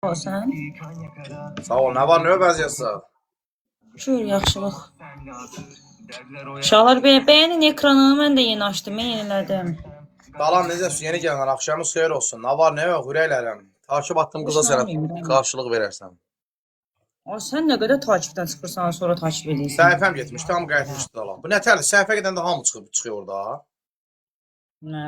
O sən? Sağ ol, nə var, nə vəziyyətsə? Şükür, yaxşılıq. Uşaqlar bəyənin ekranını mən də yeni açdım, mən yenilədim. Qalan necəsin, yeni gələnlər, axşamınız xeyir olsun. Nə var, nə yox, ürəklərim. Takip attım qıza sənə qarşılıq verərsən. O sən nə qədər takipdən çıxırsan, sonra takip edirsən. Səhifəm getmiş, tam qayıtmışdı da. Bu nə tərli, səhifə gedəndə hamı çıxıyor orada. Nə?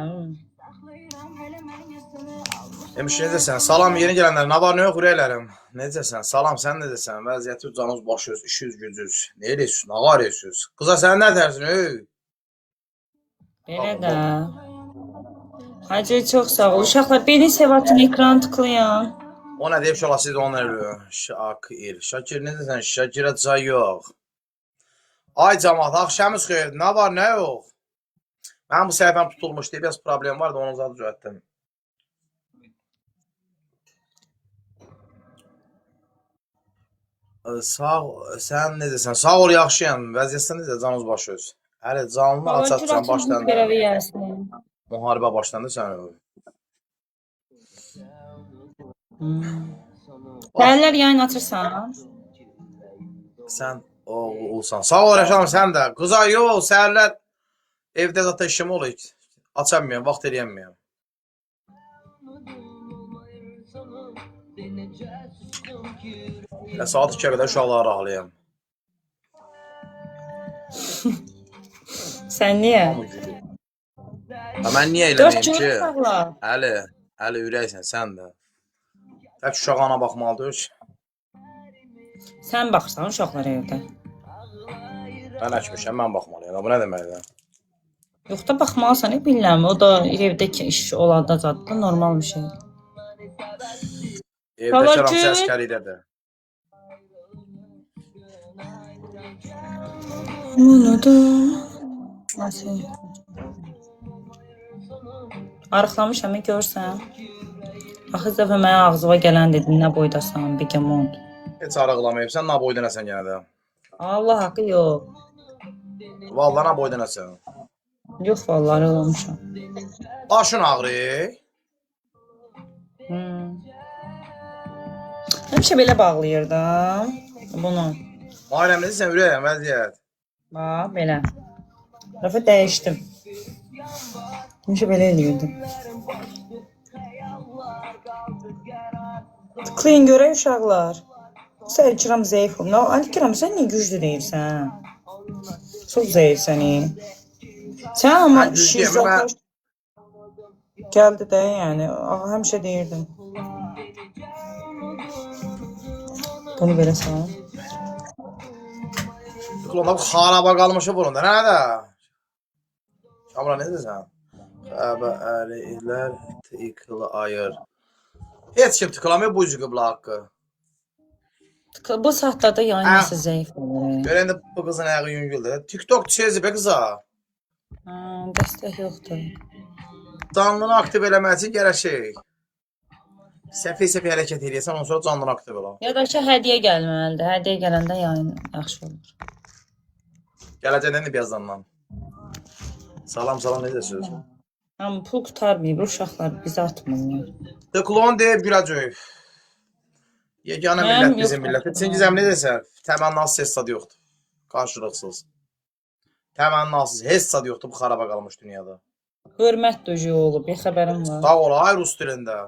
Demiş, necəsən? Salam, yeni gələnlər, nə var, nə yox, ürəklərim. Necəsən? Salam, sən necəsən? Vəziyyəti canınız başıyoruz, işiniz gücünüz. Ne ediyorsun? Nə var ediyorsunuz? Qıza sən nə tərsin, ey? Belə də. Hacı, çox sağ ol. Uşaqlar, beni Sevatın ekranı tıklayan. O nə deyib şola, siz onu ölü. Şakir. Şakir necəsən? Şakirə çay yox. Ay cəmat, axşamınız xeyir. Nə var, nə yox? Mənim bu səhifəm tutulmuşdu, biraz problem vardı, onu zaten düzəltdim. Sağ ol, sən necəsən? Sağ ol, yaxşıyam. Vəziyyətsən necə, canınız başıyoruz. Hələ canlı açacaqsan başlandı. Müharibə başlandı sən. Səhərlər yayın açırsan? Sən olsan. Sağ ol, Rəşadım, sən də. Qıza yox, səhərlər evdə zaten işim olur. Açamayam, vaxt eləyəməyəm. Saat 2-yə qədər uşaqları ağlayam. Sən niyə? Mən niyə eləməyim ki? Hələ ürəksən, sən də. Tək uşaq ana baxmalıdır. Sən baxırsan uşaqlara evdə. Mən əkmişəm, mən baxmalıyam. Bu nə deməkdir? Yox da baxmalısan, bilmirəm. O da evdəki iş olanda zaten normal bir şey. Evdəki ramsı əskəriyədir. Unudum. Arıqlamışam, görsən. Axı dəfə mənə ağzıma gələn dedin, nə boydasan, bigamon. Heç arıqlamayıb, sən nə boyda nəsən yenə də? Allah haqqı yox. Vallahi nə boyda nəsən? Yox, vallahi arıqlamışam. Başın ağrır? Həmişə belə bağlayırdım bunu. Ailəmizdə sən ürəyəm, vəziyyət. Bax, belə. Rəfə dəyişdim. Həmişə belə eləyirdim. Tıklayın görək uşaqlar. Sən İkram zəifim. İkram, sən niyə güclü deyirsən? Çox zəifsən. Sən amma şizofren gəldi də, yəni. Həmişə deyirdim. Bunu belə sağ. Klonda xaraba qalmışı burunda, nə də? Kamra, ne desən? Xəbə əlilər tıklı ayır. Heç kim tıklamıyor bu cüqüblə haqqı. Bu saatlarda yani nəsə zəif olur. Görəndə bu qızın ayağı yüngüldür. TikTok çezi be qıza. Dəstək yoxdur. Canlını aktiv eləmək üçün gərək şey. Səfə-səfə hərəkət edirsən, ondan sonra canlını aktiv elə. Ya da ki, hədiyyə gəlməlidir. Hədiyyə gələndə yayın yaxşı olur. Gələcəkdən birazdan. Salam, necəsiniz? Amma pul qutarmayıb, uşaqlar bizi atmırlar. Tıklon deyib güləcək. Yeganə millət bizim millət. Çingizəm ne desən? Təmənnasız heç sadı yoxdur. Qarşılıqsız. Təmənnasız heç sadı yoxdur bu xaraba qalmış dünyada. Hörmət döjü olub, bir xəbərim var. Sağ ol, ay rus dilində.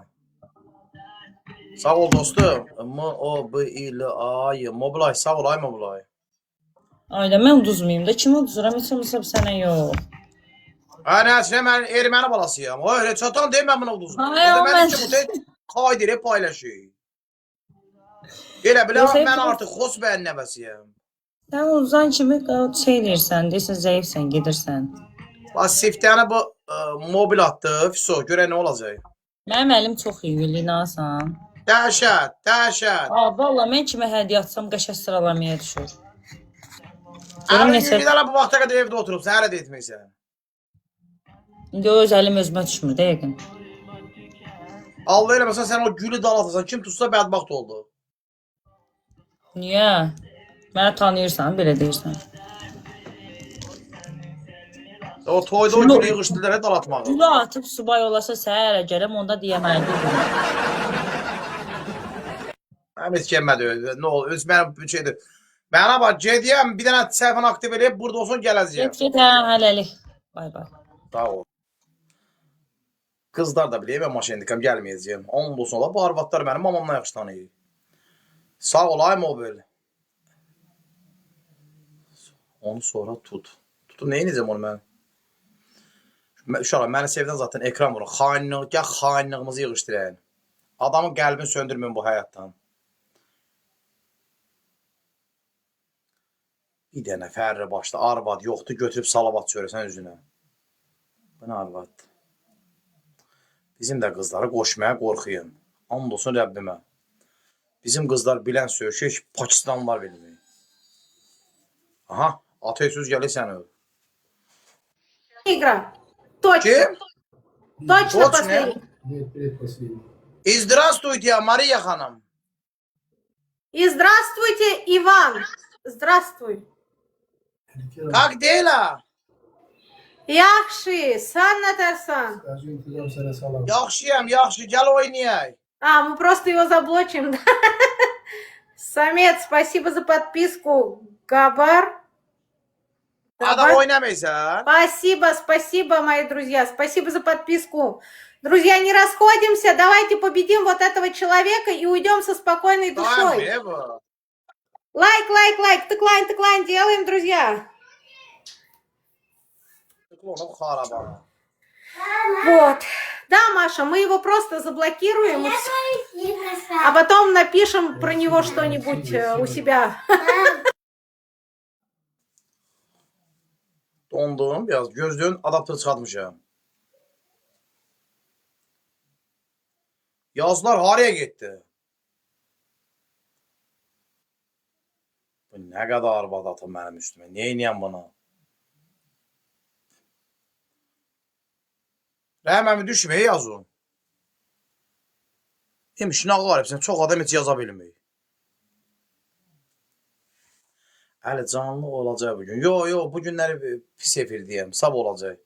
Sağ ol dostum. M-O-B-İ-L-A-Y. Mobilay, sağ ol, ay Mobilay. Ayda mən uduzmayayım da, kim uduzuram? Heç olmasa sənə yox. Nə üçün mən erməni balasıyam. Öyle çatan deyim mən bunu uduzmayayım. Ay, Demək ki, bu tək qaydirə paylaşıyım. Elə bilə, mən artıq xos bəyin nəvəsiyəm. Sən uzan kimi şey deyirsən, deyirsən, zəifsən, gedirsən. Bax, siftəni bu mobil atdı, Fiso, görə nə olacaq? Mənim əlim çox iyi, linasan. Dəhşət, dəhşət. Valla mən kimi hədiyyə atsam qəşəng sıralamaya düşür. Əmin bir dənə bu vaxta qədər evdə oturub, sən hələ də etməksən. İndi öz əlim özümə düşmür, dəqiqin. Allah eləməsən, sən o gülü dalatırsan, kim tutsa bədbaxt oldu. Niyə? Mənə tanıyırsan, belə deyirsən. O toyda o gülü yığışdırdılar, dalatmağı. Gülü atıb subay olasa səhərə gələm, onda deyəməliydim. Həm heç gəlmədi. Nə olur? Öz mənim şeydir. Mənə bax, gediyəm, bir dənə səhifəni aktiv eləyib, burada olsun gələcəyəm. Get, hə, hələlik. Bay bay. Sağ ol. Qızlar da biləyəm, mən maşindikəm, gəlməyəcəyəm. Onun olsun ola, bu arvadlar mənim mamamla yaxşı tanıyır. Sağ ol, ay mobil. Onu sonra tut. Tutu neyin edəcəm onu mən? Uşaqlar, məni sevdən zaten ekran vurun. Xainlik, gəl xainliğimizi yığışdırayın. Adamın qəlbini söndürməyin bu həyatdan. Bir dənə fərri başda arvad yoxdur, götürüb salavat çörəsən üzünə. Bu nə arvaddır? Bizim də qızları qoşmaya qorxuyum. And olsun Rəbbimə. Bizim qızlar bilən sökük, Pakistanlılar bilmir. Aha, ateşsüz gəlir sən öl. Игра. Точно. Kim? Точно Точно? последний. Нет, предпоследний. Здравствуйте, Мария xanım. И здравствуйте, Иван. Здравствуй. Как dela? Яхши, сан Натарсан. Скажи интизам sana salam. Yaxşıyam, yaxşı, gəl oynayaq. А, мы просто его заблочим. Да? Самец, спасибо за подписку. Габар. Adam oynamaysan. Спасибо, мои друзья. Спасибо за подписку. Друзья, не расходимся. Давайте победим вот этого человека и уйдем со спокойной душой. Tamam, Лайк. Tıklayın делаем, друзья. Onu xarabana. Вот. Да, Маша, мы его просто заблокируем, и всё. А потом напишем про него что-нибудь у себя. Dondum biraz. Gözlüğün adaptör çıxartmışam. Yazlar haraya getdi? Bu nə qədər arvad atım mənim üstümə. Niyə inəyəm buna? Rəhməmi düşmə, yazın. Demiş, nə qaribsən, çox adam heç yaza bilmir. Əli, canlı olacaq bugün. Yo, bu günləri pis efirdiyəm, sab olacaq.